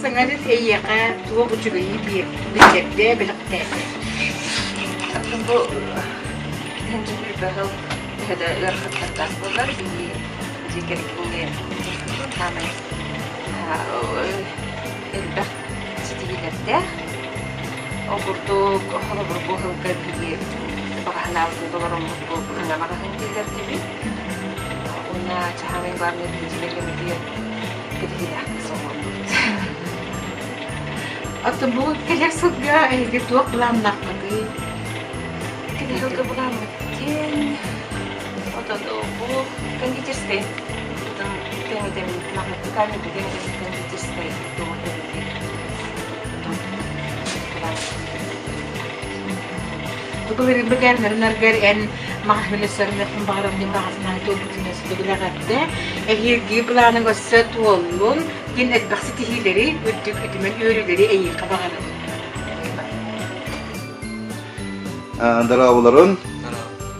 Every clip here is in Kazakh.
sangarit eyyaka tuwa ucugayi bir bilecekte bilekte. Bu henüz bir bahal hada yarkatlar bunlar bir zikirliğe tamam. Elbette stiliyle o burada hala bu halka bir bahane dolarım bu nama hangiler gibi. Ona çahamen var mı diyeceğim diye gidiyor sonra. Atı bu kelek sıkya bir tuğ bulam nakmadı. Kedi halka bulam tin. O da bu kan geçirse. Tem nakmadı kan geçirse doğru. Tuh beri begar nargar en mahal serna pembaharam di bahas na itu butuhnya sudah belakangnya. Ehir pelan nggak setualun, kin et baksiti hileri, untuk edimen yuri dari ehir kabaran. Andara oğulların,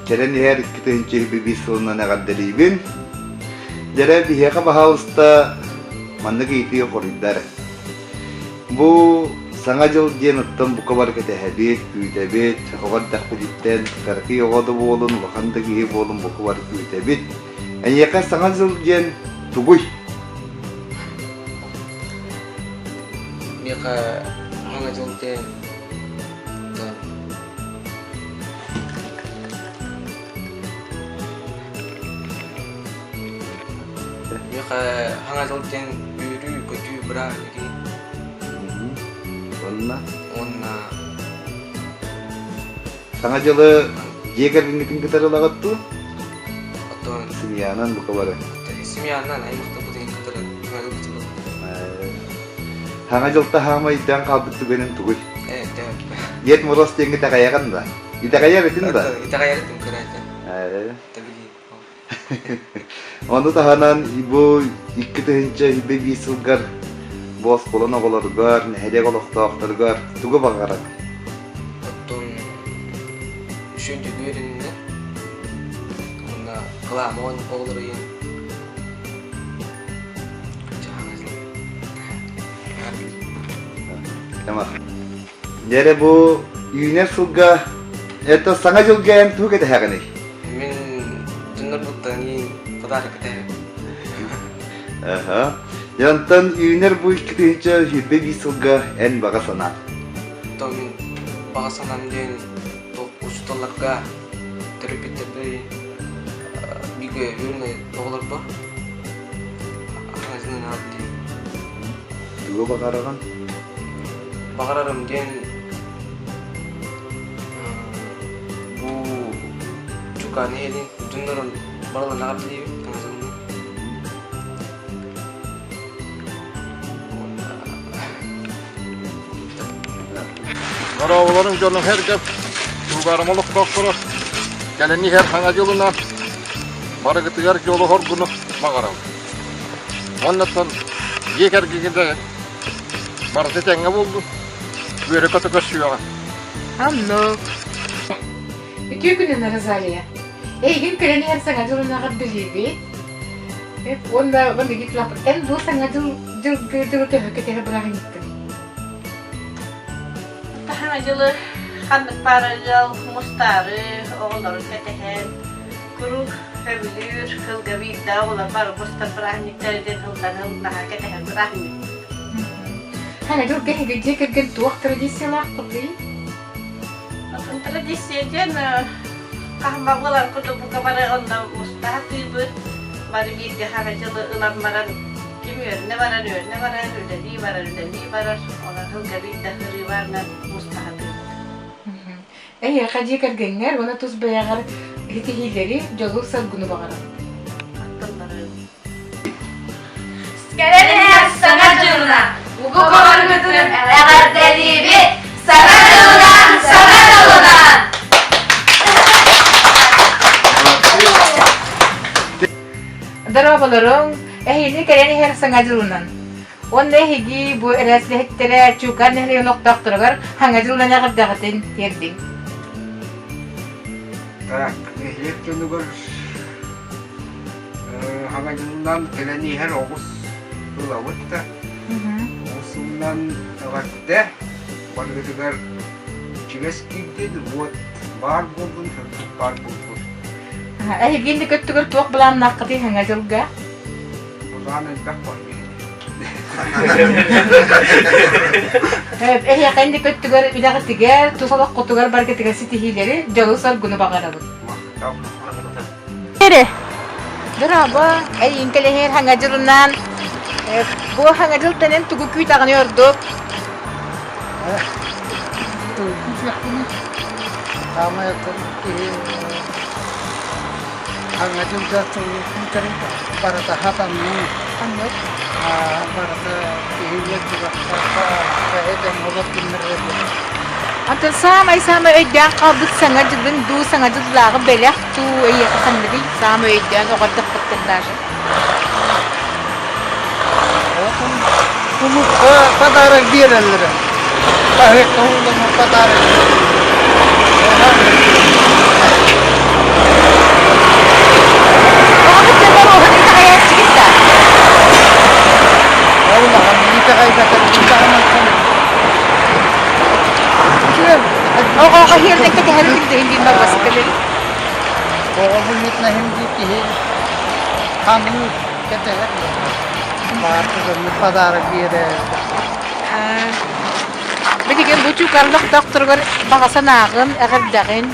keren her iki tane bir sorunla ne kadar delibin. Jere bir heka bahausta mandık itiyor koridor. Bu Sangajol diye nuttam bu kabar kete habit, büyütebit, kabar takpiditten, karki yoğdu bolun, vakanda gihi bolun bu kabar büyütebit. En yaka sangajol diye tuguy. Yaka sangajol diye yaka sangajol diye büyürü kötü bırak lagi. Onna Sangajol jeger dinlekin kita lagat tu. atau Simianan bu kabar. Simianan ay musta puting kataran sangajol betul. Sangajol tahama idang kabut tu benin tuguy. Teh. Yet moros yang kita kaya kan lah. Kita kaya betul lah. Kita kaya itu kerja. Tapi Onu tahanan ibu ikkitinci ibe bisugar. Bos kolona kolargar, nehede koloktaaktargar, tugu bakarak. Atun üçüncü görünümde onda kılamon oğullarıyım. Tamam. Jadi bu yiner suga, itu sangat juga yang tuh kita hari ini. Min jenar butangi padar kita. Aha. Jantan yiner bu ikkitinci ibe bisuga en bakasanat. Atau min bakasanan den tok ustalarga terpit terpit biga yurne oğullar ba. Ağzından aldı. Tugu bakarakan. Bakararım den bu çukani elin jenar baralan aldı tanzan. Arabaların gönlüm her gep yugarmalık doktoru geleni her hangi yoluna barı gıtıgar yolu hor bunu mağaram. Ondan yeker giginde barı tetenge buldu. Böyle kötü kaşıyor. Hamno. İki günün razaliye. Egin kreni her sangarit na kadelibi. Onda bana gitlah. En bu sangarit jul kete berahin itu. Tahajul kandık parajal mustarı oğulları ketehen kuru febilir kılga bir daha oğlan var mustar berahinliklerden hıldan daha ketehen berahinlik. Hana jul kete gece kerja tuak tradisional tapi. Atun tradisiyen kahmagular kudu buka pada onda mustahati bir bari bir tahajul ulam maran kimir ne varan dari varan orang hılga bir daha rivarna mustahati. Ya kaji kerjanger, mana terus bayar hiti hileri, jauh sargunu bakaran. Sekarang her sangajulna, buku kabar betul, elar dari bi, sangajulna. Darah balarong, ini kalian her sangajulnan. Onda higi bu eras lehtere cukan nehri nok dokter agar hangajulna nyakat dakatin tierding. Так, ehliyetçiler hangajulundan geleni her Ağustos bulavutta. Ağustos Sundan nagatte. Bargıtıgar çives gitti. Вот. Бар buldun, бар buldun. Gindi kötügür tuğuk bulan nakkıdi hanga jılga. O zaman ezbek var. Evet, gindi kötügür ilağı tiger, tuğsalak kutugar bargı tiger sitihileri, jalı sargunu bakarabın. Maqtav. Nere? Bravo. İnkeleher hanga jılından. Bu hanga jıl tenen tuğu küy tağınıyorduk. Ama yakın. Hangajulda tuh para tahapan ini. Anlık. Para ihya juga kayak yang mulut bener. Anta sama ödyan kabut sana jılın, du sana jıllağı belek, tu iyi kasanları, sama ödyan o kadar fıttırlar. Kamu padarak dia dalam. Bahaya kamu dengan padarak. Oo, kahir na kagaharap hindi magwasakalil. Oo, bunit na hindi tihil. Kami, katahat. Bakit may padarak dia. Binigyan bucu karlok doktor gar baka sanakan akad dakin.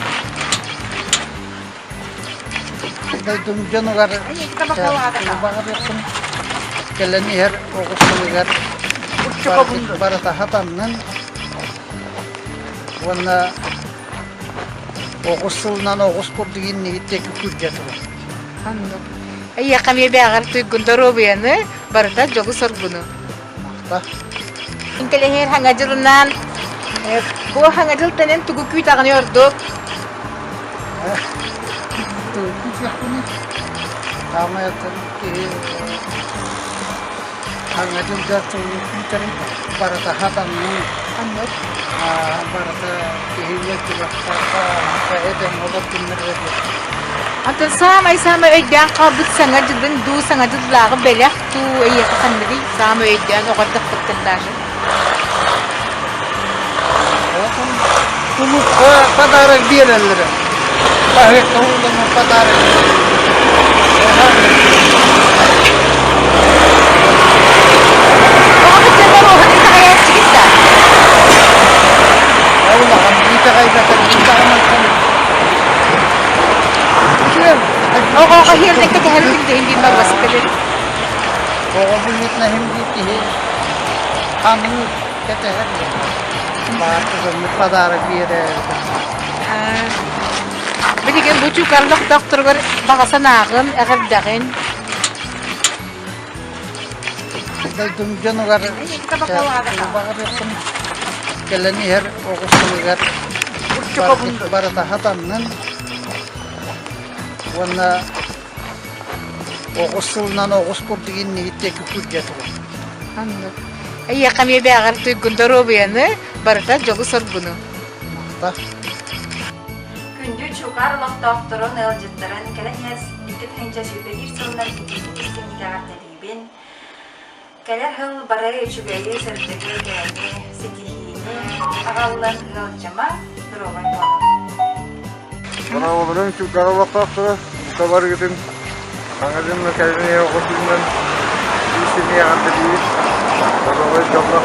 Dahil dun lugar. Ay, tabakawa ka. Bakit yung kalanihar o gusto lugar. Para tahapan nan. Wana okustul nan okuskur digin ni tek kujat. Anlık. Ay, kami beğer tuy gundaro beyanı, barda jogu sorgunu. Tah. İnkeleher hangacılından, bu hangacıl tenen tuğu küy tağınıyorduk. Tuh kujat ini. Kama yakın ki hangajul jatuh kujat para tahapan nan. Anlık. Para ihya juga kayak yang mulut bener. Anta sama ödyan kabut sana jılın, du sana jıllağı belek, tu iyi kasanları, sama ödyan o kadar fıttırlar. Kamu padarak dia dalam. Bahaya kamu dengan padarak. Oo, kahir na kagaharap hindi magwasakalil. Oo, bunit na hindi tihil. Kami, katahat. Bakit may padarak dia. Binigyan bucu karlok doktor gar baka sanakan akad dakin. Dahil dun lugar. Ay, tabakawa ka. Bakit yung kalanihar o gusto lugar. Para tahapan nan. Wana okustul nan okuskur digin ni tek kujat. Anlık. Ay, kami beğer tuy gundaro beyanı, barda jogu sorgunu. Tah. Күндү чукарлык докторун ылжыттырын келес икки тенче сүбегир сылынан икки бен келер хыл барай чугайы сырдыгы гәне сетихине агаллан ылжыма дрован болу. Bana oğlum şu karalakta sonra kabar gidin. Hangacımla kendine okusundan iyisini yakında değil. Karalakta yaprak.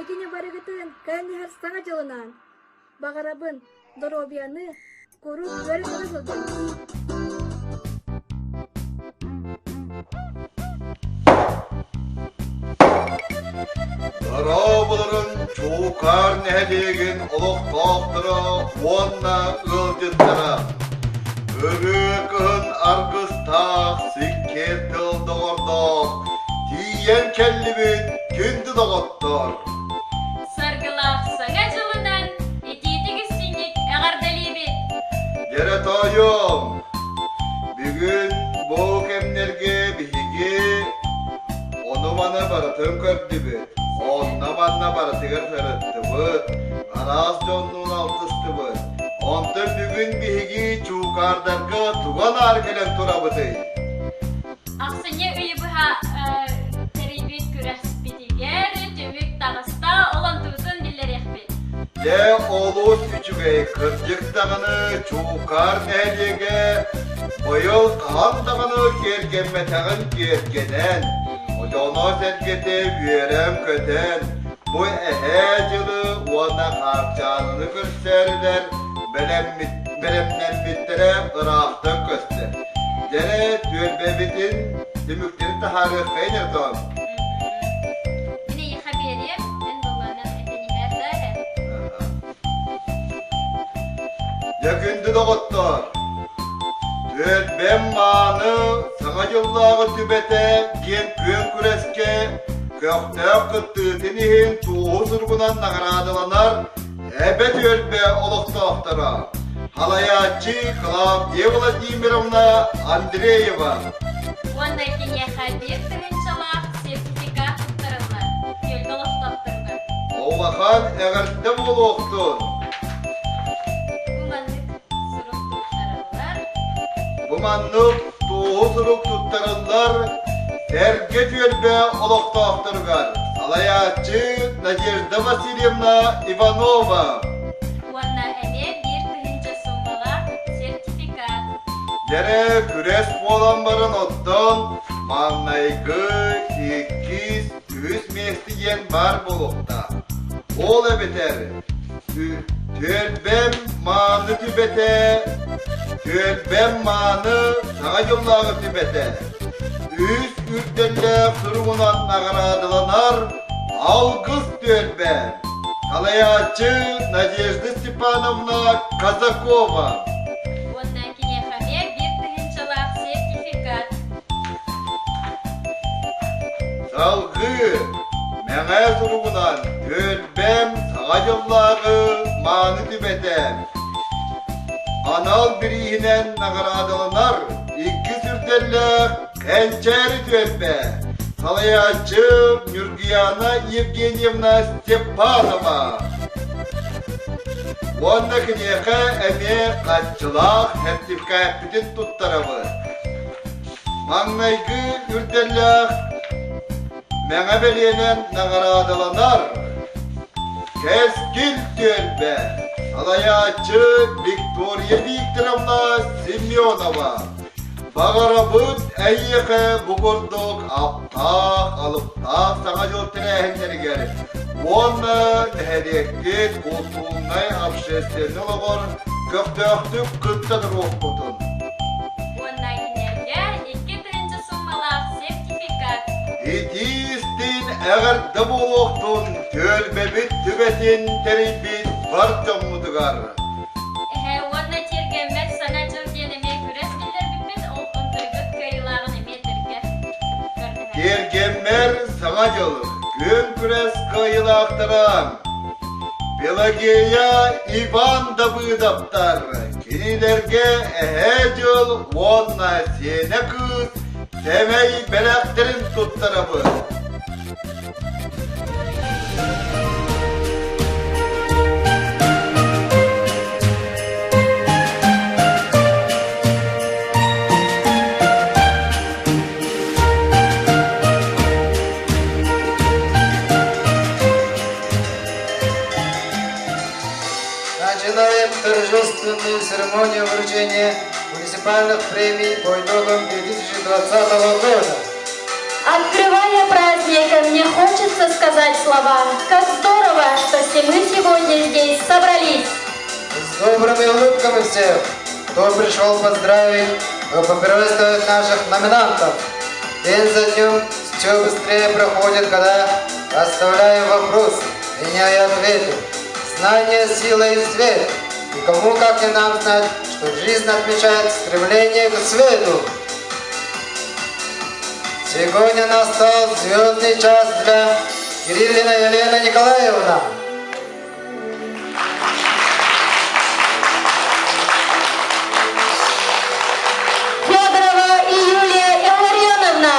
Оннайкине барыгытын кәннихер саңа жылынан. Бағарабын здоровьяны көріп бәрі саңа жылдың. Дарабыларын чуукар нәдеген олық тоқтыра, онна ылжыттыра. Өрекін арғыстақ, сиккер тылды ордақ, тиен кәллібет күнді доғыттыр. Саргылақ саңа жылынан ететігі синек әғардалебет. Деретайым, бүгін бұл кемнерге бігі оны мана барытын көрді бет. Онна манна барытығыр сәрітті бұд, араз жонның алтысты бұд. Онты бүгін бігі чуқардарға туған аргелен тұра бұды. Ақсыне үйі бұға тәрейбет көрәс бетігер, төмік тағыста олон тұғысын білер еқбет. Де олус үчігей кыржықтағыны чуқар нәдеге бұйыл қандағыны кергенметағын кергенен. Оjono sergete verem köten. Bu жылы ona harcanını gösterirler. Belemden bittere ıraktan göster. Dere tülbebitin dümüklerin taharı kaynırdan. Yine iyi haberim, en dolanın etini merdare. Yakındı doğutlar. Tülbem manı sana yıllağı tübete gen kön küreske kökte kıttığıtinihin tuğu sırgınan nagaradılanar ebet ölbe olukta ahtara. Halayatçı Klam Vladimirovna Andreeva. Ondan kine haber tırınçalak sertifikat tutarılır. Gölgülük doktorlar. Oğlakan eğerte buluktun. Bu manlık sırık tutarılır. Bu manlık tuğu sırık tuttarırlar. Terget ölbe olukta ahtırgar. Halayatçı Nadezhda Vasilyevna Ivanova. Ondan ene bir tırınca sunmalar sertifikat. Dere küres bolanların ottan mannaygı 200 mestiyen var bulukta. Ol ebiter. Tölbem manı tübete. Tölbem manı sağa yollağı tübete. Üst ürderle sırgınan nagaradılanar. Algız tölbem. Halayatçı Nadezhda Stepanovna Kazakova. Ondan kine haber bir tırınçalak sertifikat. Salgı, mene surugunan, tölbem, sağa yollağı, manı tübetem. Anal birihinen nagaradılınar, iki sürterle, kençeri tölbe. Salayatçı Nurgiyana Evgenyevna Stepanova. Ondakıneka eme kaççılak sertifikat bütün tuttarabı. Mannaygı ürterle, mene belenen nagaradılınar. Keskil tölbe. Salayatçı Viktoria Viktorovna Semyonova. Bağarabıt eyyeke bugurduk aptaq alıptaq sağa yol terehenleri gelir. Onu nehedektet koltuğunay apşeslerini olağır köktüktük kıttadır okutun. Ondan kinerge iki tırınca sunmalar sertifikat. İtistin eğer de buluktun tölbebit tübetin teribit var cammudıgar. Ondan çirgenmek sana çok yenemeyi küres bilir bitmez olkun tırgıt kayılarını metirge. Gergemmer sana yılır, gün küres kayılı aktaram. Pelageya Ivan da bıdaptar, kinilerge ehecil onna sene kız, semey belaktirin tuttarabı. Начинаем торжественную церемонию вручения муниципальных премий по итогам 2020 года. Открывая праздник, мне хочется сказать слова, как здорово радости мы сегодня здесь собрались. С добрыми улыбками всех, кто пришел поздравить и поприветствовать наших номинантов. День за днем все быстрее проходит, когда оставляю вопросы, меняя ответы. Знание, сила и свет. И кому, как и нам, знать, что жизнь отмечает стремление к свету. Сегодня настал звездный час для Кириллина Елена Николаевна. Федорова и Юлия Илларионовна.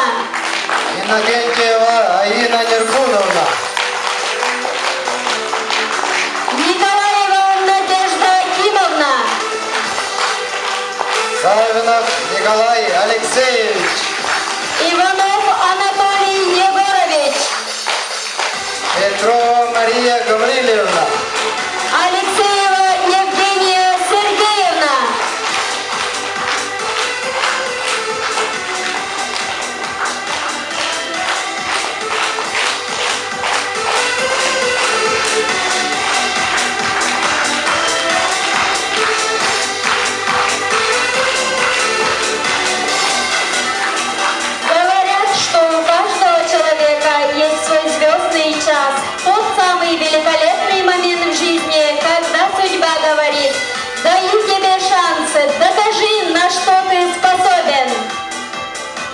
Иннокентьева Аина Неркуновна. Николаева Надежда Кимовна. Савинов Николай Алексеевич. Иванов Анатолий Егорович. Петрова Мария Гаврилевна. Алексеева Евгения Сергеевна. Говорят, что у каждого человека есть свой звездный час, тот самый великолепный момент в жизни, когда судьба говорит: даю тебе шансы, докажи, на что ты способен.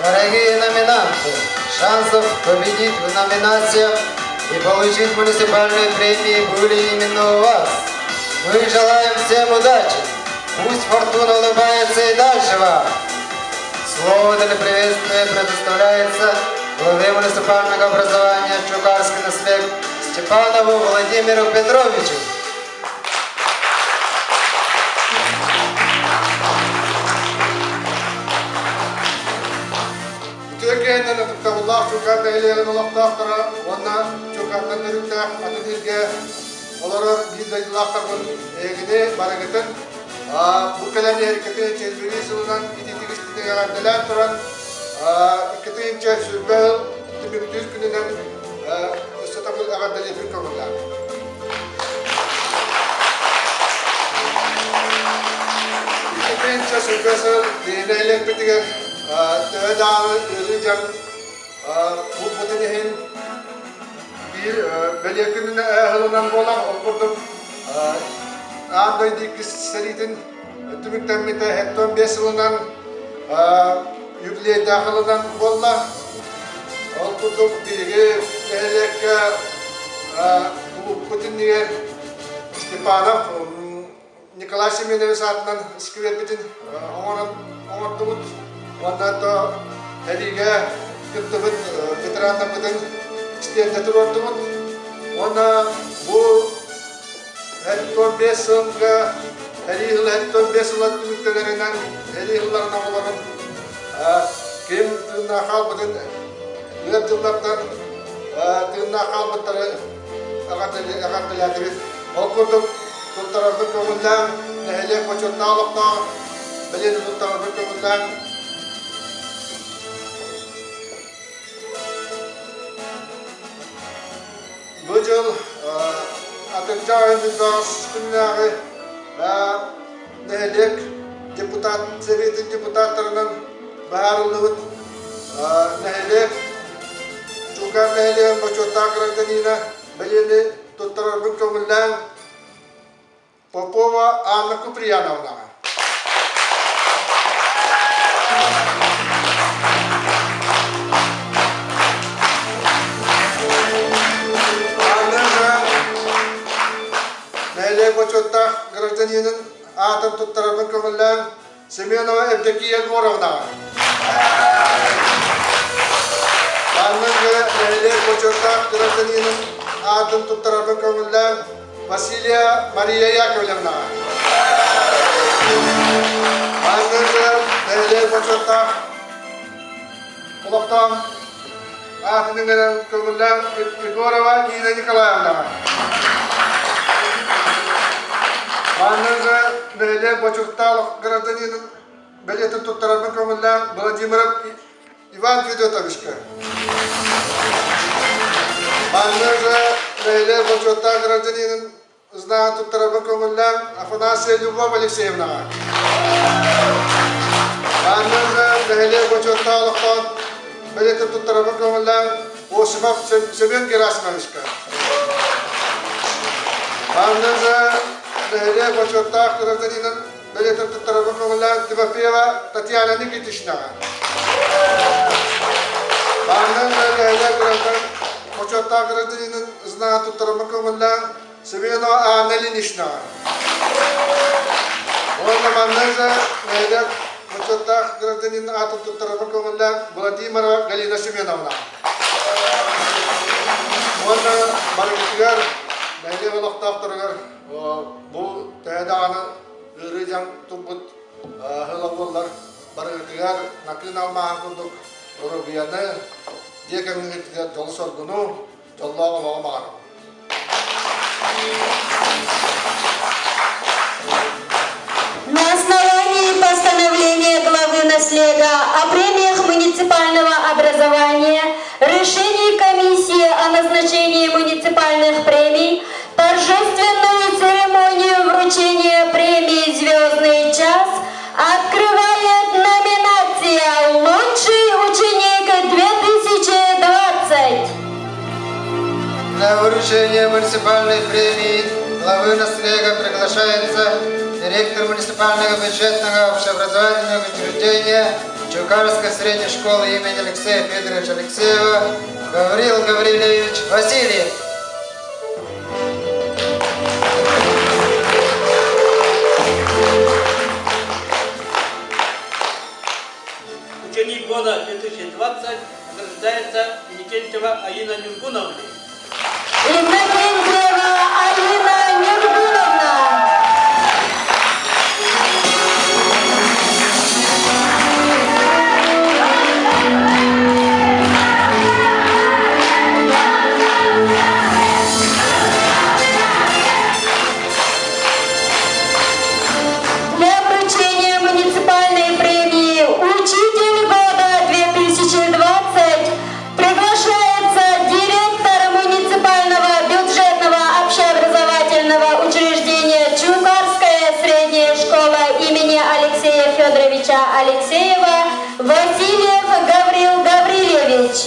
Дорогие номинанты, шансов победить в номинациях и получить муниципальные премии были именно у вас. Мы желаем всем удачи. Пусть фортуна улыбается и дальше вам. Слово для приветствия предоставляется главе муниципального образования Чукарский наслед Степанову Владимиру Петровичу. Türkiye'nin tuttavullah Çukar'da ilerin olaqtaqtara, ona Çukar'dan nürüktaq atınızga olara bizdaydılaqqarın egini baragıtın. Bu kalemli hareketi çelbiri sılından ititigiştiğine gardiler turan ikitince sürbel tümüktüz gününden ısıtabıl agardali bir kavurlar. İkitince sürbel dinleylek bitiger Tövdağlı Özücan bu putenihin bir belirkinine ehlinden olan okurdum. Ağdaydık seritin tümükten mite hetton 5 yılından yükleye dahilinden bolla. Okurdum bilgi ehlek bu puteniye Stepanov Nikolay Semyonovich adından iskiver bitin oңортумут оннато эриге күттүбүт ветерандамытын истерде турортумут она бу 15 жылга эрил 15 жыл түмүктенеринен эрилларына олорун ким тыына калбытын көп жылдардан тыына калбыттары агартылятыбыз окурдук туттарарды көңүлдөн эхеле почоттаалыкта Белен туттарарды көңүлдөн bu yıl Atatürk ayımızda günleri nelik deputat, Sovyet'in deputatlarının bağırılığın nelik Çukar neliğin başotta grandanina belirli tuttararbın kömülden Popova Anna Kupriyanovna. Почетта гражданинин атын туттарабын көмүллән Семенова Евдокия Горовна. Анныгы нәйлер почетта гражданинин атын туттарабын көмүллән Василия Мария Яковлевна. Анныгы нәйлер почетта Улуктан атының көмүллән Егорова Нина Николаевна. Анныгы нәйлер почетталық гражданинин билетін туттарабын көмүллән Владимиров Иван Федотовичка. Анныгы Неле почетта гражданин знает Туттарабын көңіллән Афанасия Любовь Алексеевна. Аннан неле почетта алықтан білетіп Туттарабын көңіллән Осипов Семен Герасимовичка. Аннан неле почетта гражданин білетіп Туттарабын көңіллән Тимофеева Татьяна Никитична. Аннан неле почетта гражданин знает Туттарабын көңіллән Семенова Анна Ильинична. Он наманназа найдет почетта гражданин атом Туттарабын көңіллән Владимирова Галина Семеновна. Он баргытыгар найдет олықтақтырығар бұл тәйдағаны үрейден тұрбыт ғылағылар баргытыгар нақын алмаған күндік ұрыбияны декеңгетігер жолы соргыну жоллағы мағамағаны. На основании постановления главы Наслега о премиях муниципального образования, решений комиссии о назначении муниципальных премий, торжественную церемонию вручения премии «Звездный час» открывает номинация «Лучший ученик 2020». На вручение муниципальной премии главы Наслега приглашается директор муниципального бюджетного общеобразовательного учреждения Чукарской средней школы имени Алексея Федоровича Алексеева Гаврил Гаврилевич Васильев. Ученик года 2020 награждается Никентьева Аина Нюргуновна. Иннокентьева Алина Нюргуновна. Для вручения муниципальной премии «Учитель года 2020» приглашается директор муниципального бюджетного общеобразовательного учреждения Чукарская средняя школа имени Алексея Федоровича Алексеева Васильев Гаврил Гаврилевич.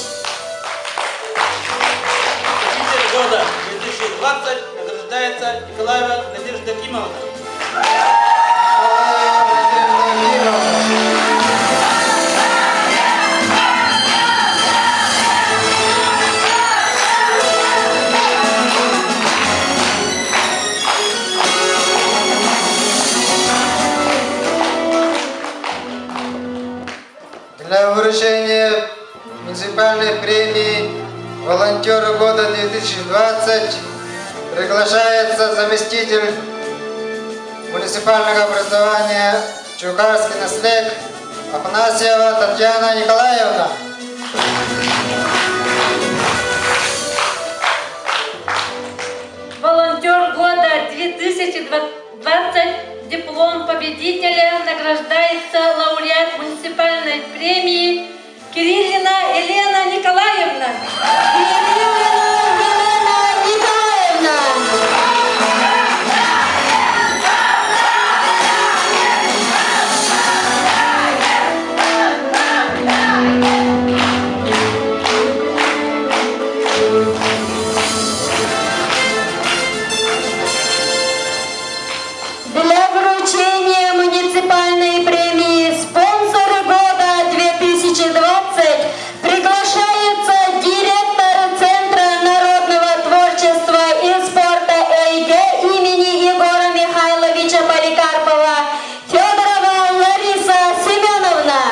Учитель года 2020 награждается Николаева Надежда Кимовна. Для вручения муниципальной премии «Волонтеры года 2020» приглашается заместитель муниципального образования Чукарский Наслег Афанасьева Татьяна Николаевна. Волонтер года 2020, диплом победителя, награждается лауреат муниципальной премии Кириллина Елена Николаевна. Для вручения муниципальной премии «Спонсор года 2020» приглашается директор Центра народного творчества и спорта ЭИГ имени Егора Михайловича Поликарпова Федорова Лариса Семеновна.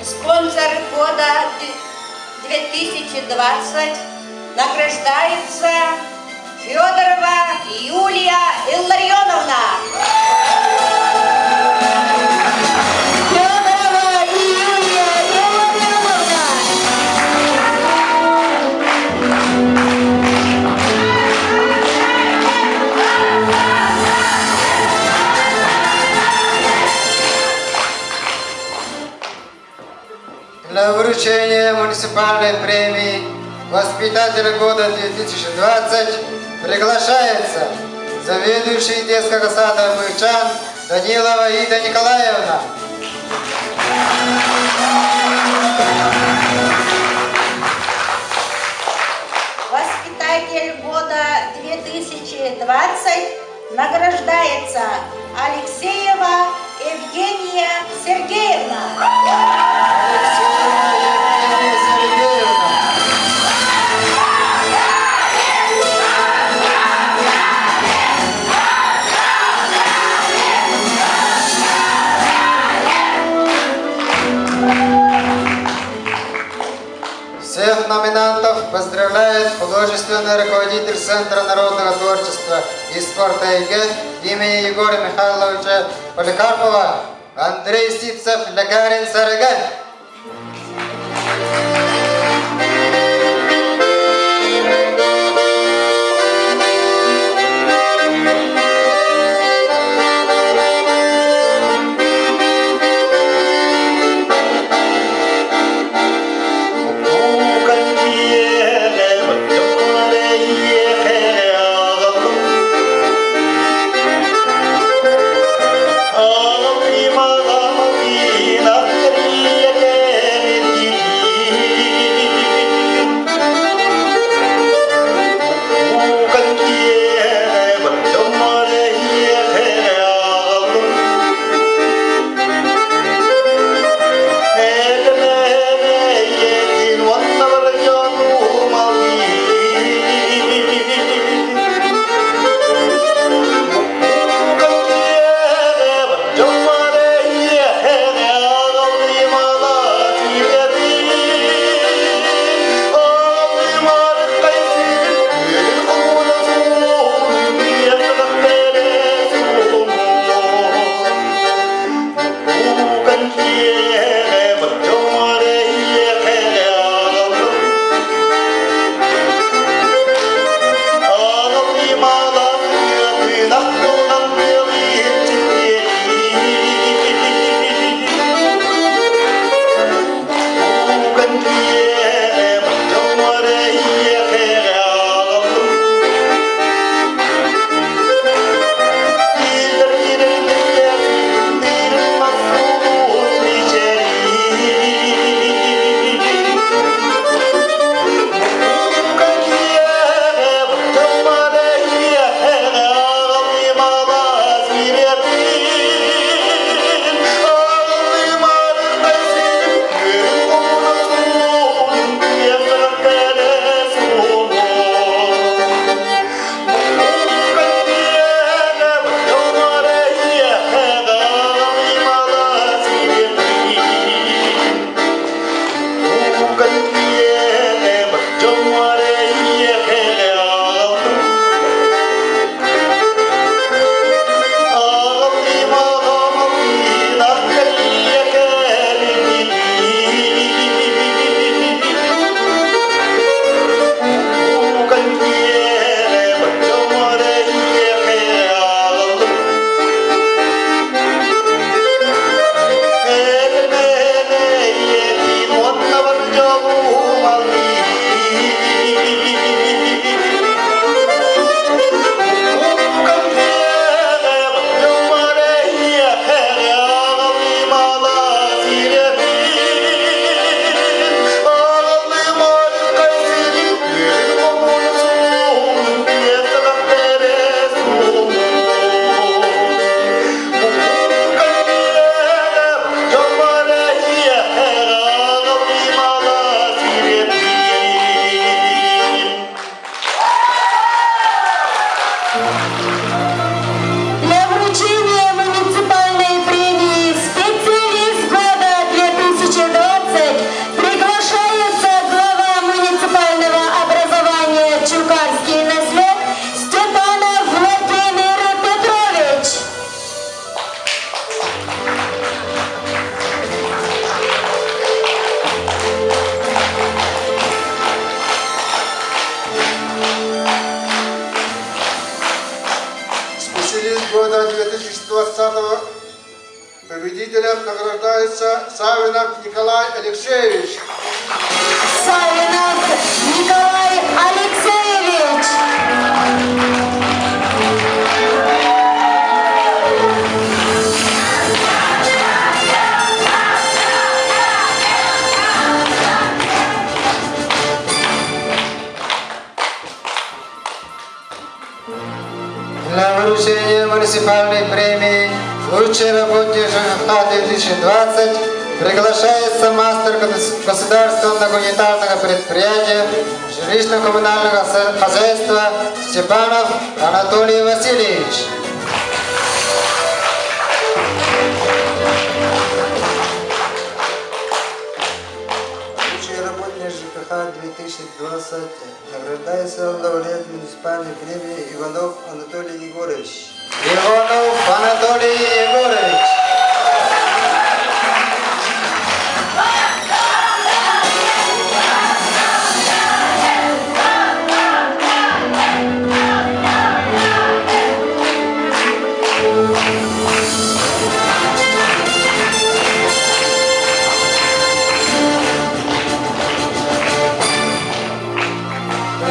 Спонсор года 2020 награждается Федорова Юлия Илларионовна. Федорова Юлия Илларионовна. Для вручения муниципальной премии «Воспитатель года 2020» приглашается заведующий детского сада «Бычан» Данилова Ида Николаевна. Воспитатель года 2020 награждается Алексеева Евгения Сергеевна. Всех номинантов поздравляет художественный руководитель Центра народного творчества и спорта ЕГЭ имени Егора Михайловича Поликарпова Андрей Ситцев Лягарин Сарыган. Altyazı победителем награждается Савинов Николай Алексеевич. Савинов Николай Алексеевич. Для вручения муниципальной премии «Лучший работник ЖКХ 2020» приглашается мастер государственного гуманитарного предприятия жилищно-коммунального хозяйства Степанов Анатолий Васильевич. Лучший работник ЖКХ 2020 награждается лауреат муниципальной премии Иванов Анатолий Егорович. Иванов Анатолий Егорович.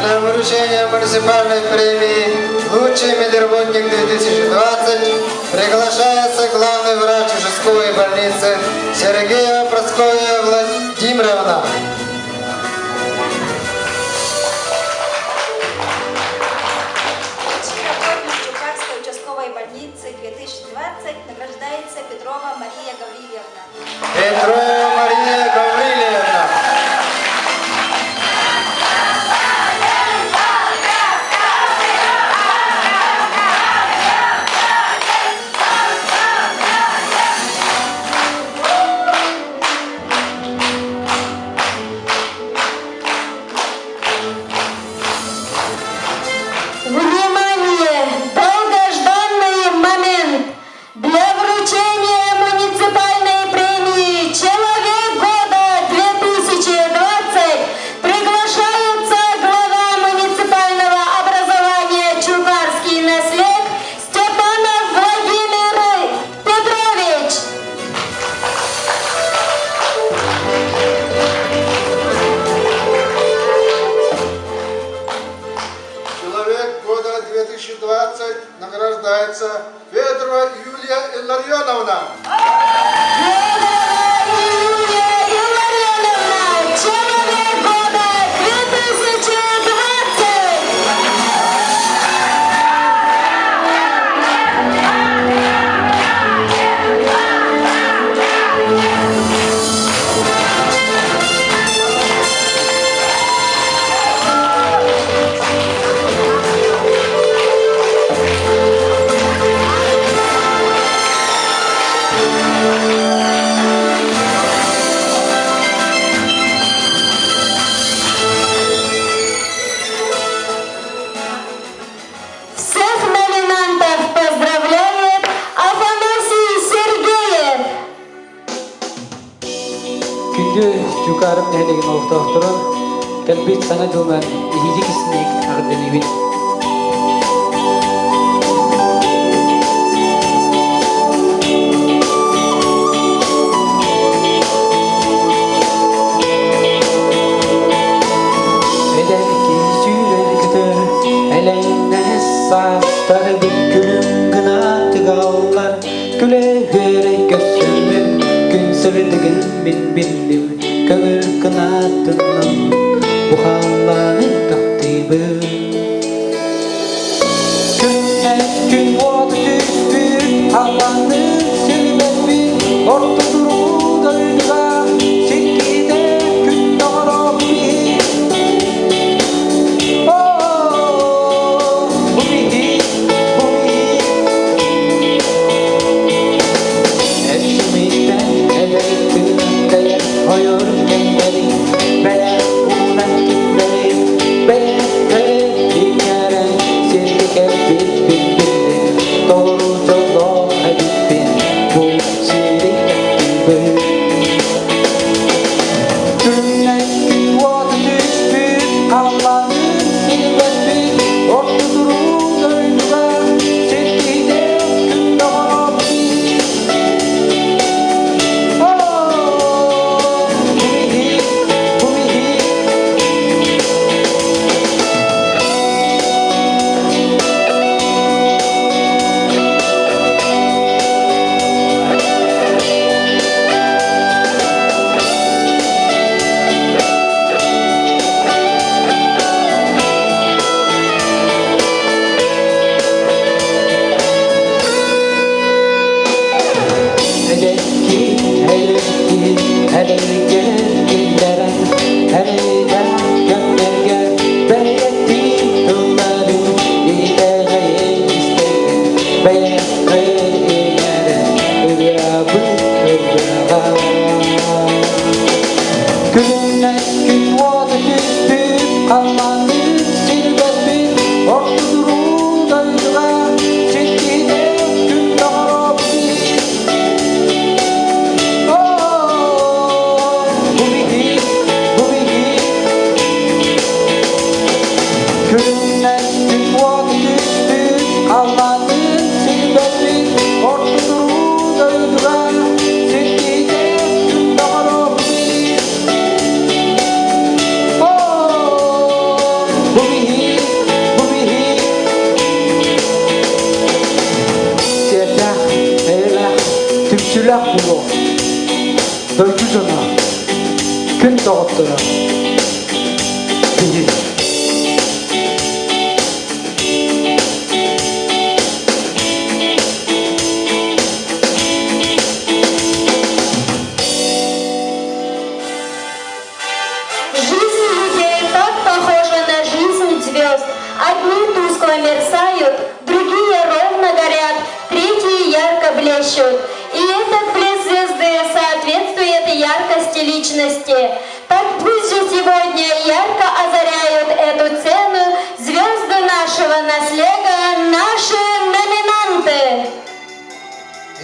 Для вручения муниципальной премии «Лучший медработник 2020» приглашается главный врач участковой больницы Сергеева Прасковья Владимировна. Лучший работник Чукарской участковой больницы 2020 награждается Петрова Мария Гаврилевна. Петрова Мария Гаврилевна. Внимание! Долгожданный момент! Для вручения муниципальной премии «Человек года 2020» приглашается глава муниципального образования «Чукарский наслед» Степанов Владимир Петрович. Человек года 2020 награждается Федорова Юлия Илларионовна. Юлия Илларионовна, человек года 2020. Всех номинантов поздравляет Афанасий Сергеев. Күнде Чукарым нәлеген олықтақтырын, кәлбет саңа жылынан ехеде кісінек ағыденебен. Saattara bir gülüm gına tıgallar Güle verey göstermem Gün sırdıgın bin bildim Kömür kınatınım Bu hallanı taktibim Günler gün oldu düştü Hallanı silmedin Orta duru döydüga Sekide gün doğru bir Hayır kendini ben uğrak gitmeyi ben dünyaren seni gelip bildim doğru yolda edipin bu seni gibi Günler gün oldu düştü Allah'ın seni verdi orta duru döndüler seni de gün doğru Одни тускло мерцают, другие ровно горят, третьи ярко блещут. И этот блеск звезды соответствует яркости личности. Так пусть же сегодня ярко озаряют эту цену звезды нашего наследия, наши номинанты.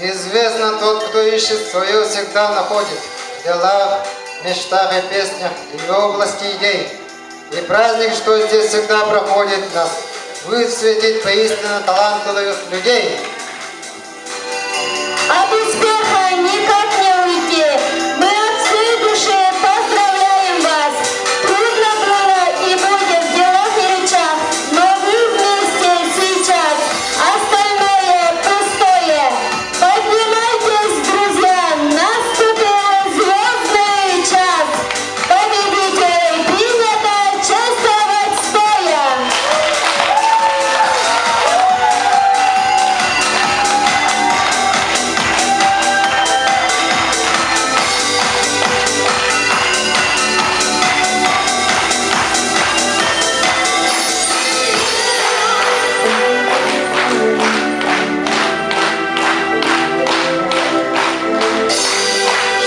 Известно, тот, кто ищет свое, всегда находит. В делах, мечтах и песнях, и в области идей. И праздник, что здесь всегда проходит, нас высветит поистине талантливых людей. От успеха никак не уйти. Мы от всей души поздравляем вас. Трудно было и будет в делах и речах, но вы вместе сейчас. Остальное пустое. Поднимайтесь, друзья, наступил звездный час. Победителей принято чествовать стоя.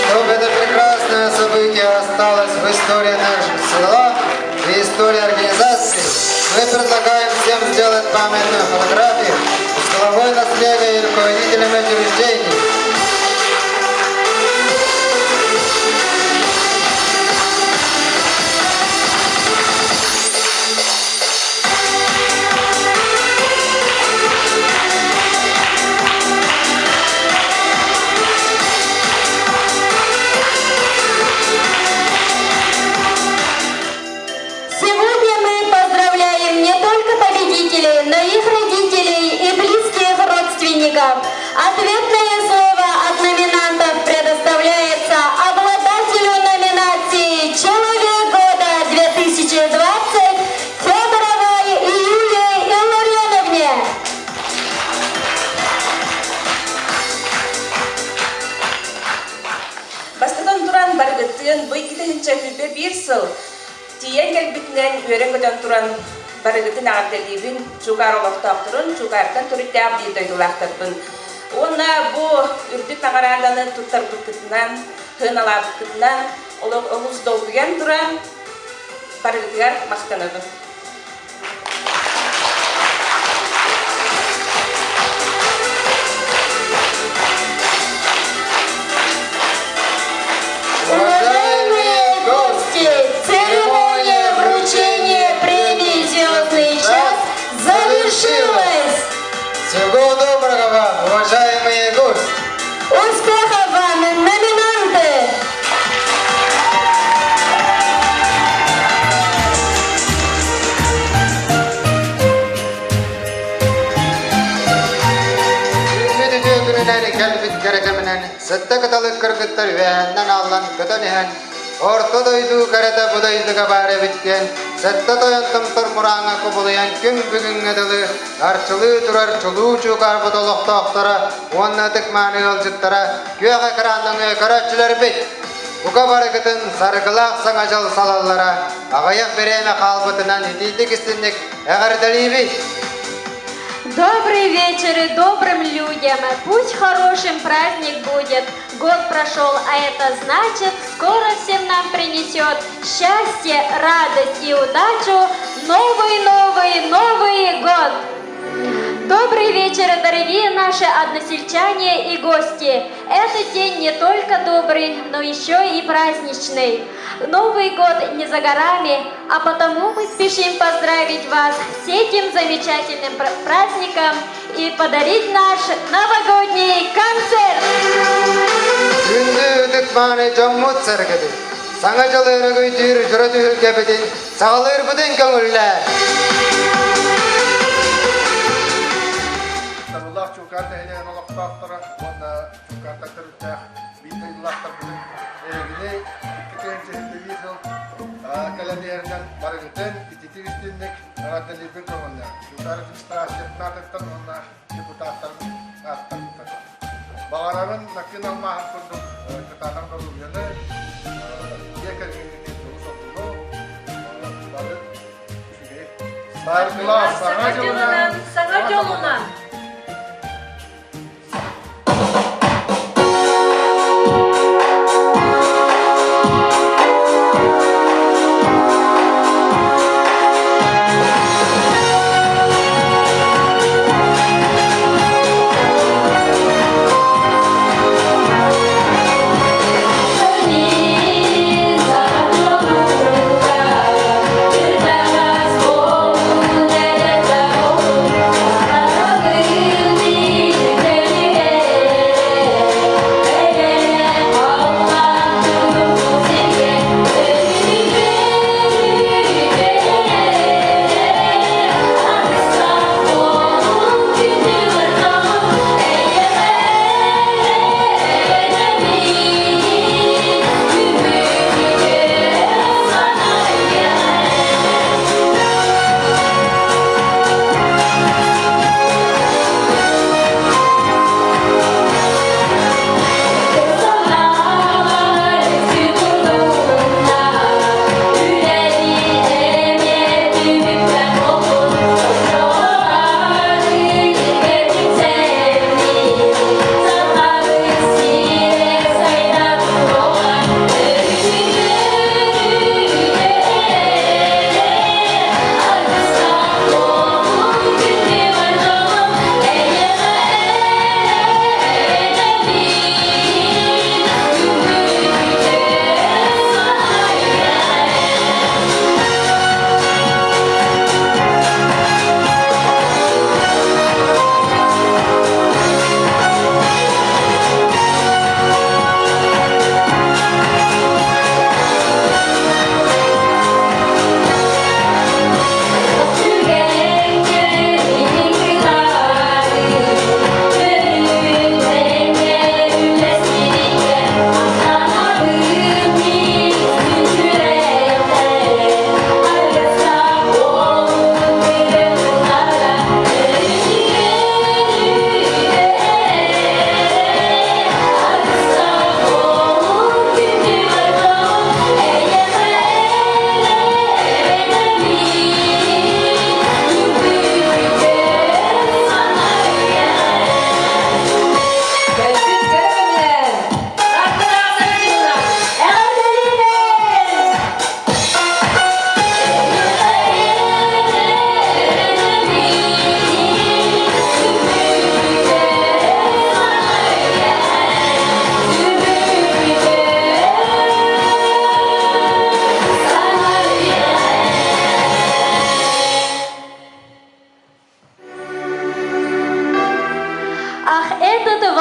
Чтобы это прекрасное событие осталось в истории нашего села и истории организации, мы предлагаем всем сделать памятную фотографию с головой наследия и руководителями учреждений. Сегодня мы поздравляем не только победителей, но и их родителей и близких родственников. Ответное слово от номинантов предоставляется обладателю номинации «Человек года 2020» Федоровой Юлии Илларионовне. Бастадан туран баргыттыгын бый китехинче хүлбе бир сыл тиен келбитинен үөрен көтөн туран баргыттын агартелибин чугар олоктоктурун чугартан туриттаап дийдойдулактырбын. Онна бу үрдүк нагaraadаны туттарбыттынан тыналаабыттынан олус долдуген туран баргыттыгар мактанабын. Уважаемые гости, церемония вручения премии «Звездный час» завершилась. Всего доброго вам, уважаемые гости! Успехов вам, номинанты! Сетте каталык кыргыттар вәннән аллан көтөнен орто дойду карата будайдыга бары биткен сетте тоянтым тормураңа кубулуян күн бүгүнгө дылы арчылы турар чулуучу карбудолоктоктора онна тыкманы алжыттара күйәгә каранның карачылар бит Бука барыкытын сарыкылак саңажал салалара, ағаяк береме қалбытынан идейдік істінік әғардалиби. Добрый вечер и добрым людям. Пусть хорошим праздник будет. Год прошел, а это значит, скоро всем нам принесет счастье, радость и удачу новый год. Добрый вечер, дорогие наши односельчане и гости. Этот день не только добрый, но еще и праздничный. Новый год не за горами, а потому мы спешим поздравить вас с этим замечательным праздником и подарить наш новогодний концерт. Allah çukarda hele olaktaktara, onda çukarda kırıkta bitmeyi lafta bunun evine ikinci televizyon kalenderinden barıgıtın ititir üstünlük aradeli bir konuda. Yukarı administrasyon natıktan onda deputatların attıklar. Bağaranın nakın alma hakkında kıtadan doğruyanı yakın gününün soğusunu balık saygılar Sana yoluna.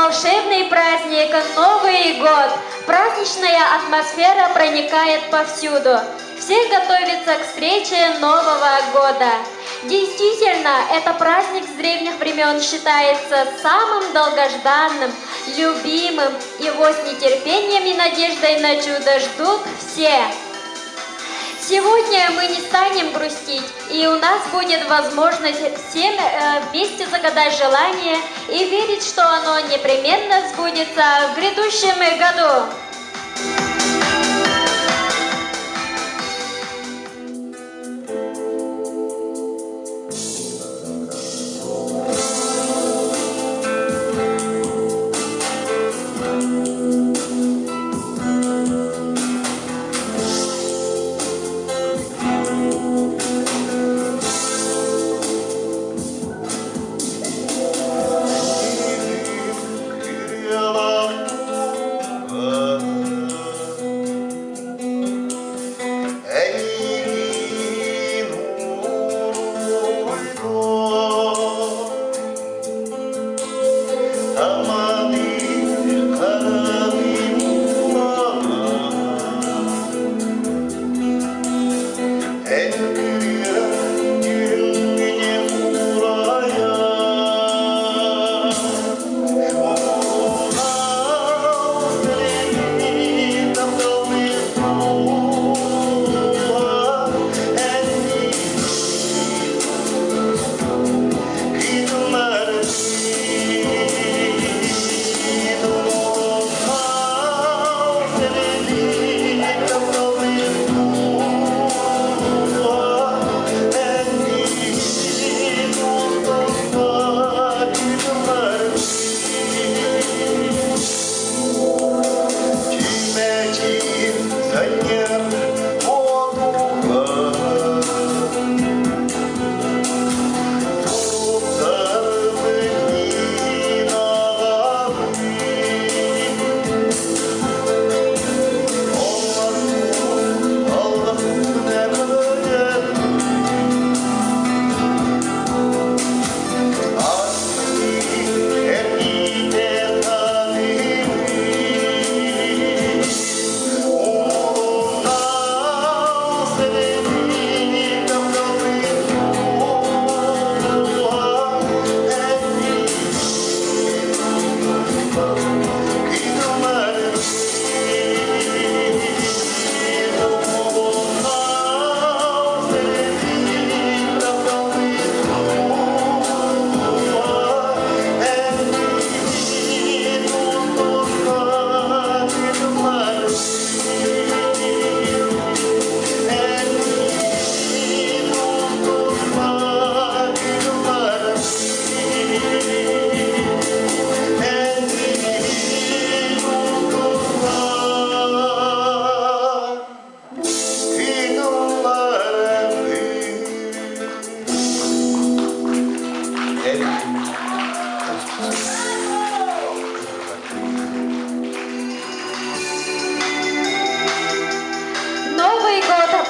волшебный праздник Новый год. Праздничная атмосфера проникает повсюду. Все готовятся к встрече Нового года. Действительно, это праздник с древних времен считается самым долгожданным, любимым. Его с нетерпением и надеждой на чудо ждут все. Сегодня мы не станем грустить, и у нас будет возможность всем вместе загадать желание и верить, что оно непременно сбудется в грядущем году.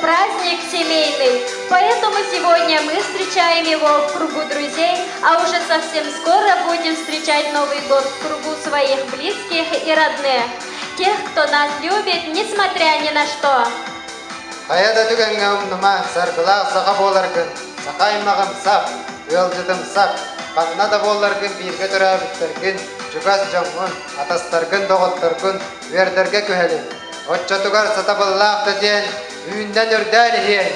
праздник семейный, поэтому сегодня мы встречаем его в кругу друзей, а уже совсем скоро будем встречать Новый год в кругу своих близких и родных, тех, кто нас любит, несмотря ни на что. Hayada tügenge umnuma sargılağı sağa bolargın, saqaymağım saq, yolcudum saq, qanna da bolargın birge döre bittergin, cügas jammun, atastargın doğuttargın, verderge köhelin. Otça tugar satabıllaq da diyen, üyünden ördəli hiyen.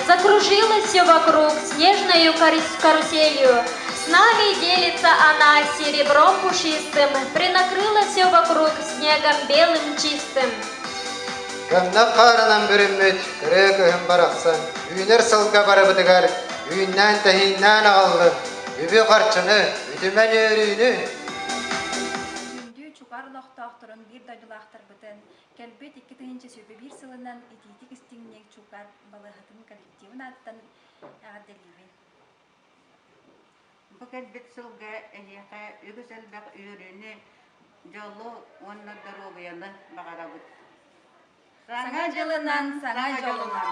Закружилась все вокруг снежною каруселью. С нами делится она серебром пушистым, принакрыла все вокруг снегом белым чистым. Gömlek karınan bürünmüt, kırık öhüm baraksan, üyünür sılga barı bıdıgar, üyünden tehinden ağallı, übü karçını, түмен өрүнү. Үндү чукар лохтоохторун бир дойдулаахтар бытын, келбет 2021 сылынан ититик истиңнек чукар балыхатын коллективын аттан аделивин. Bu kelbet sılga ehiyaka ügüsel bak ürünü jolu onunla darobayanı bakarabıt. Саңа жылынан, саңа жолунан.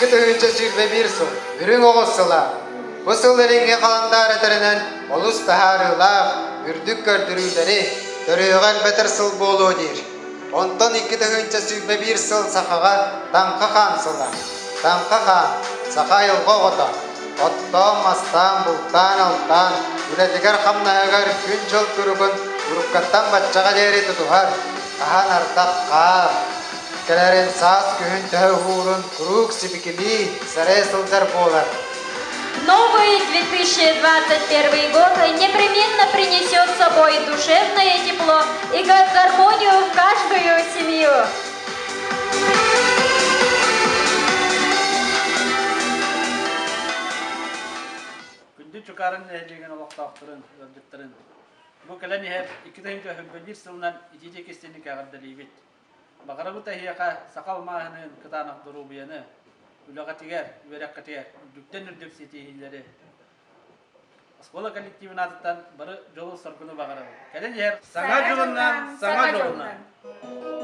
2 тыгынча сүйбе bir сыл, үрің оғысыла. Бұл сыл елінге қаландар әтірінен олыс тахарылақ, үрдік көрдірілері, түріғі әлбетір сыл болу дейір. Онтан 2 тыгынча сүйбе bir сыл сақаға таңқа қан сыла. Таңқа қан, сақа елға ғота. Оттан, мастан, бұлтан, алттан, үләдігер қамнағығар күн жол күрігін ұрыққаттан батчаға дәрі тұтуғар. Қахан артақ қап. Кәләрен сас күн тәу ғурын круг сибикили сарай сылдар болар. Новый 2021 год непременно принесет с собой душевное тепло и гармонию в каждую семью. Күнді чукарын нәхелеген олақтақтырын, өрдіктірін. Бұл кәләні әр 2021 сылынан итеде кестені кәғарды лейбет. Бағарабы тәхияқа сақал мағының кытанық дұру бұяны, үліға тегер, үверек қатегер, дүктен үрдіп сетейілері. Аскола коллективін атыттан бары жолы сұркыны бағарабы. Кәләні әр саңа жолынан, саңа жолынан. Уж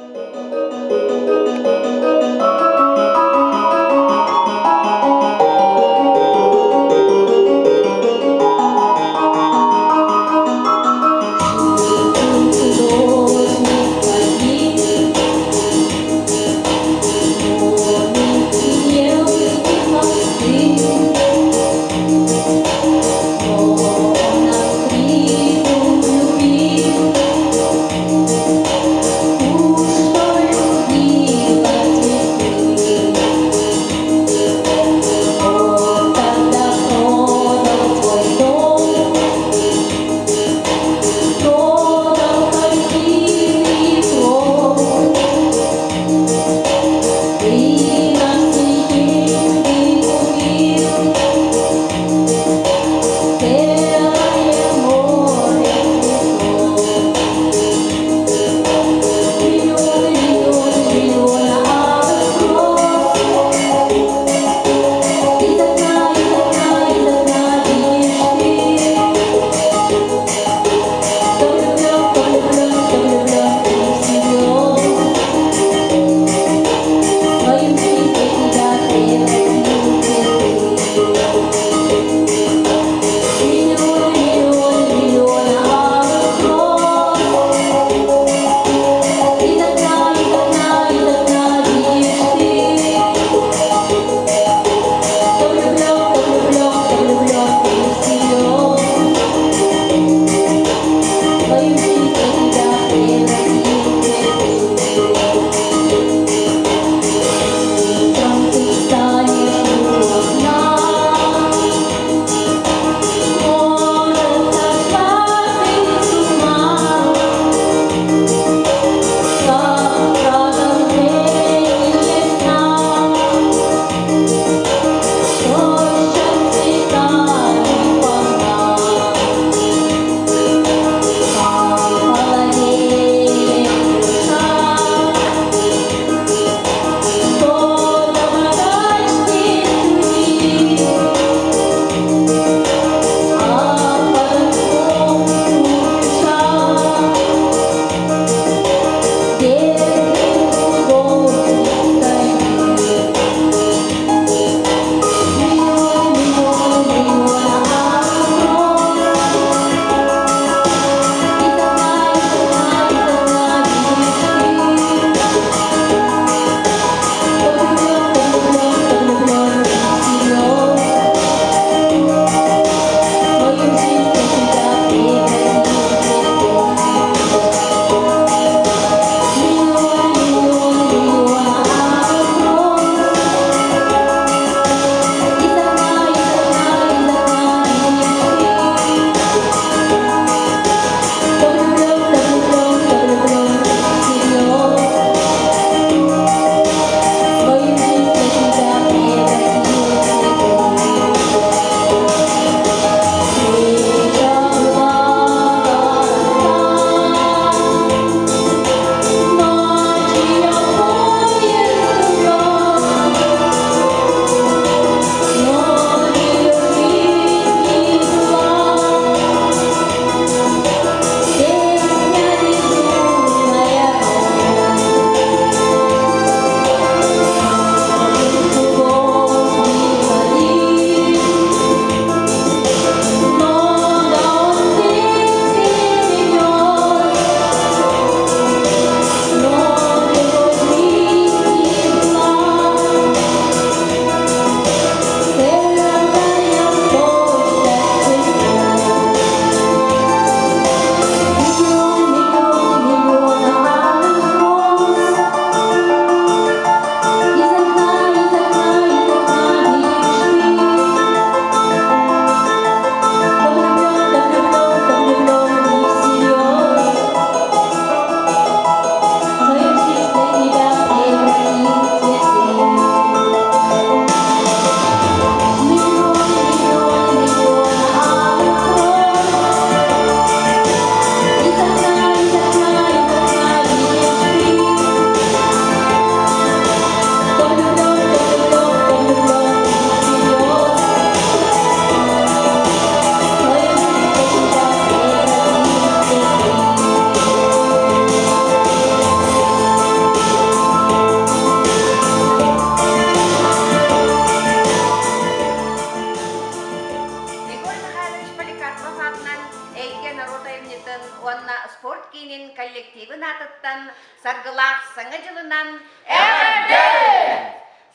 онна спорт кейінен коллективін атыттан саргылақ саңа жылынан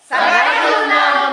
саңа жылынан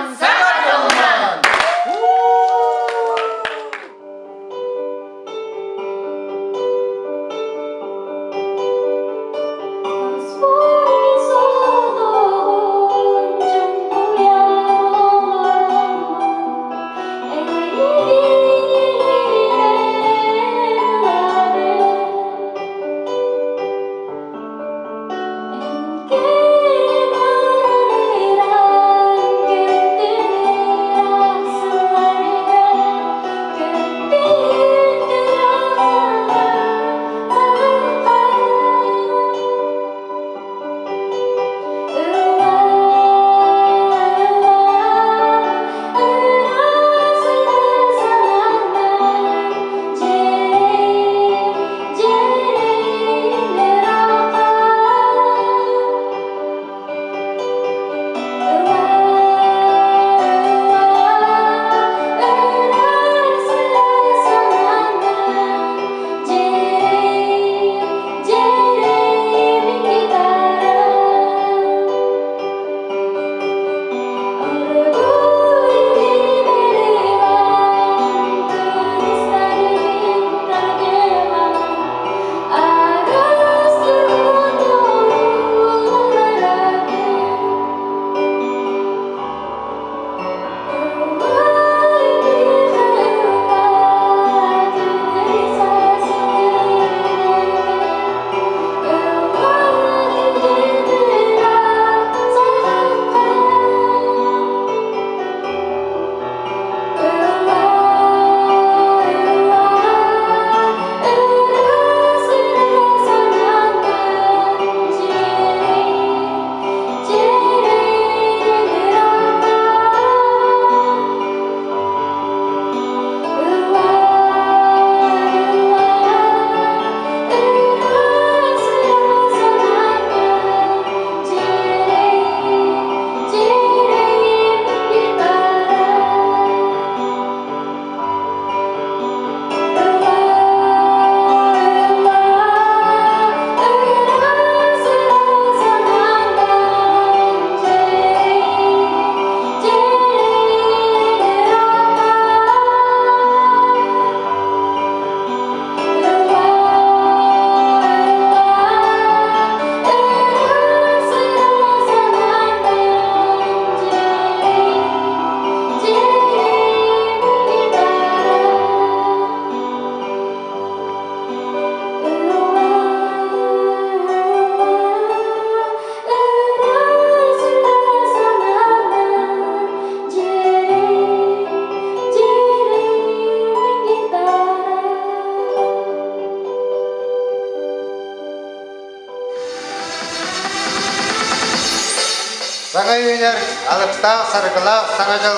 Саңа үйінер алыптақ сарғылақ саңа жыл,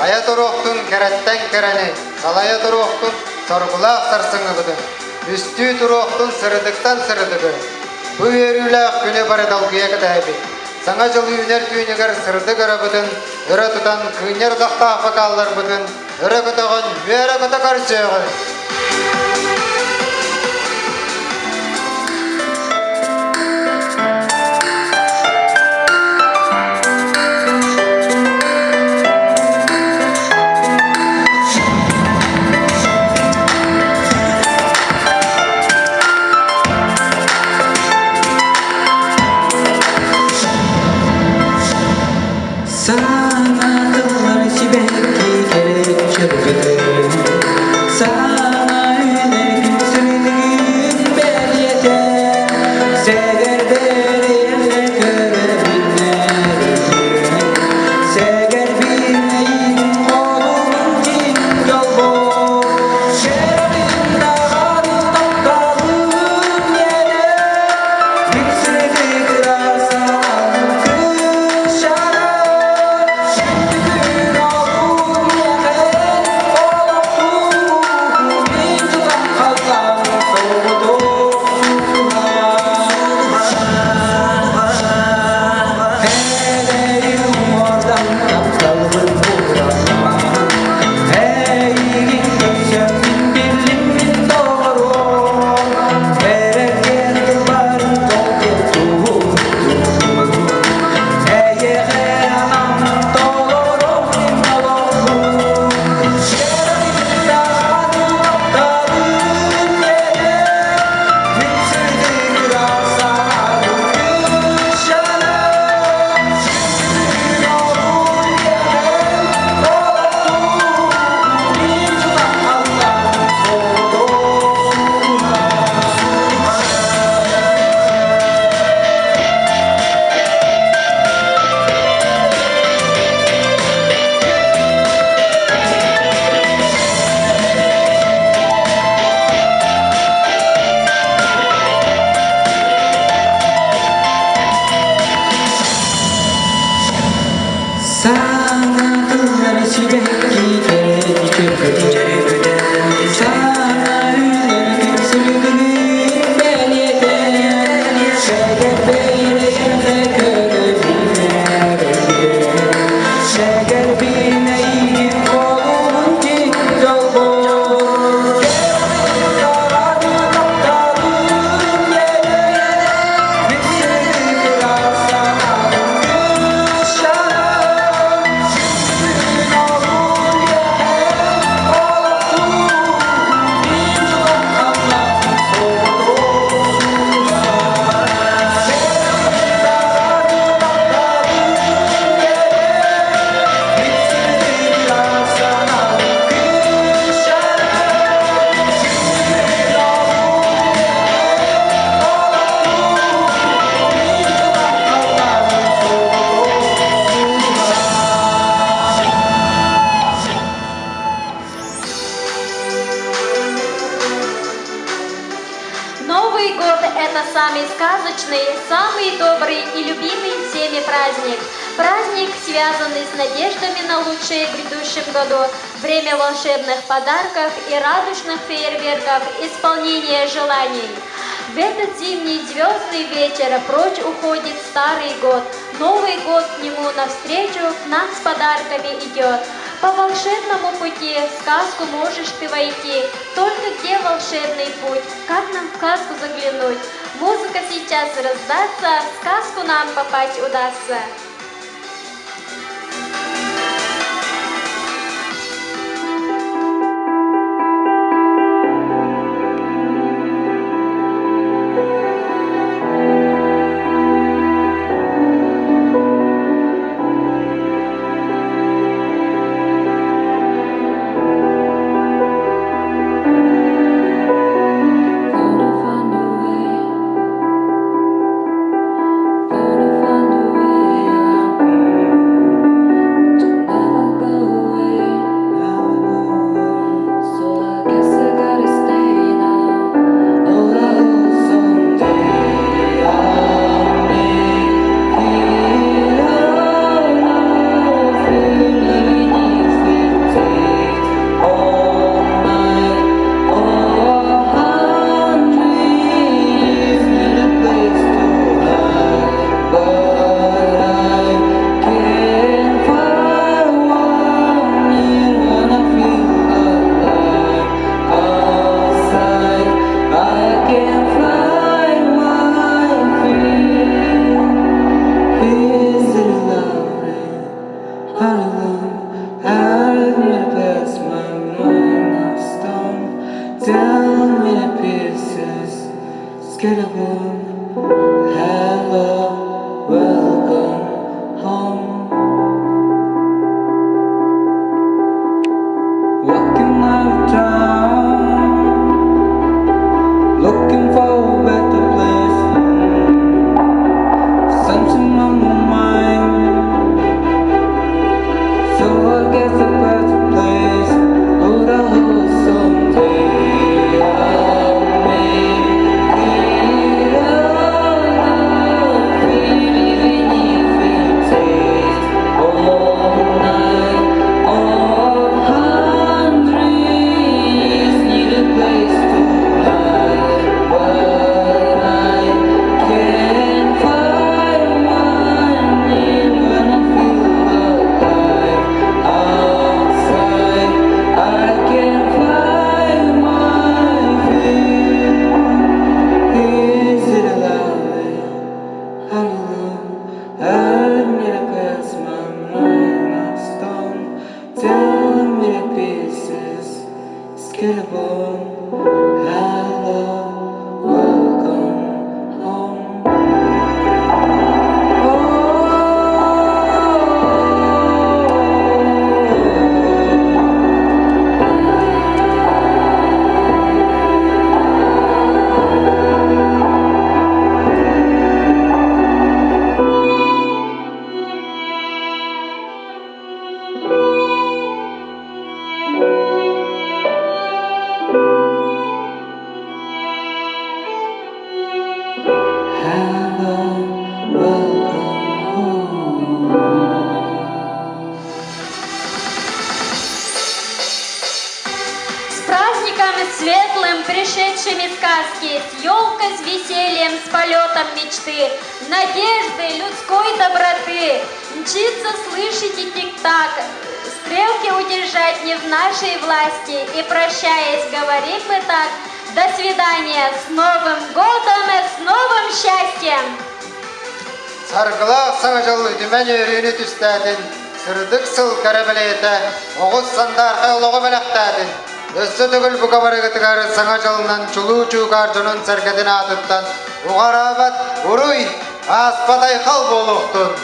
ая тұруқтың кәрәттен кәрәне, салая тұруқтың сарғылақ сарсыңы бұдың, үсті тұруқтың сырыдықтан сырыдығы. Бұл өріләқ күні бары далгия кітәбі. Саңа жыл үйінер түйінігер сырды көрі бұдың, үрі тұтан күнер зақтақ бақалар бұдың, үрі күтіғын өрі күті қарсығы. Sana Новый год – это самый сказочный, самый добрый и любимый всеми праздник. Праздник, связанный с надеждами на лучшее в грядущем году, время волшебных подарков и радужных фейерверков, исполнения желаний. В этот зимний звездный вечер прочь уходит старый год. Новый год к нему навстречу к нам с подарками идет. По волшебному пути в сказку можешь ты войти. Только где волшебный путь? Как нам в сказку заглянуть? Музыка сейчас раздастся, в сказку нам попасть удастся. Someday I'll make it up. пришедшими сказки, с елкой, с весельем, с полетом мечты, надежды, людской доброты. Мчится, слышите, тик-так, стрелки удержать не в нашей власти. И прощаясь, говорим мы так: до свидания, с Новым годом и с новым счастьем! Sargılaq sana jol dümen öyrünü tüstadin, sırdık sıl karabelete, oğuz sandarqa oloğu belaqtadin. Össü tügül bu kabarıgıtıgar sana jolundan çulu çuğgarcunun serkedini atıttan, uğarabat, uruy, aspatay kal boluqtun.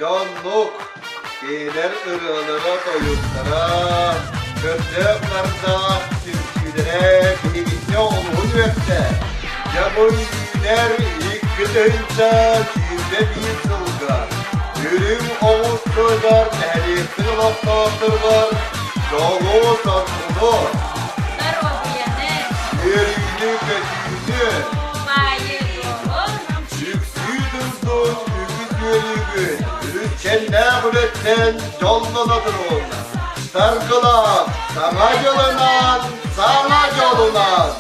Jonluk, gelir ırılara doyutlara, kördeklarda, türkülere, kıymetli olun vekte. Yabın yüler yıkılınca, yüzde bir sılgar. Yürüm oğuz soylar, ehliyetin vaktatırlar, yolu sarkılı. Yürüyünü götürdü. Yüksüydürdün, yürüyün. Yürütçenle üretten yollunadır onlar. Sarkılan, sana yolunan, sana yolunan.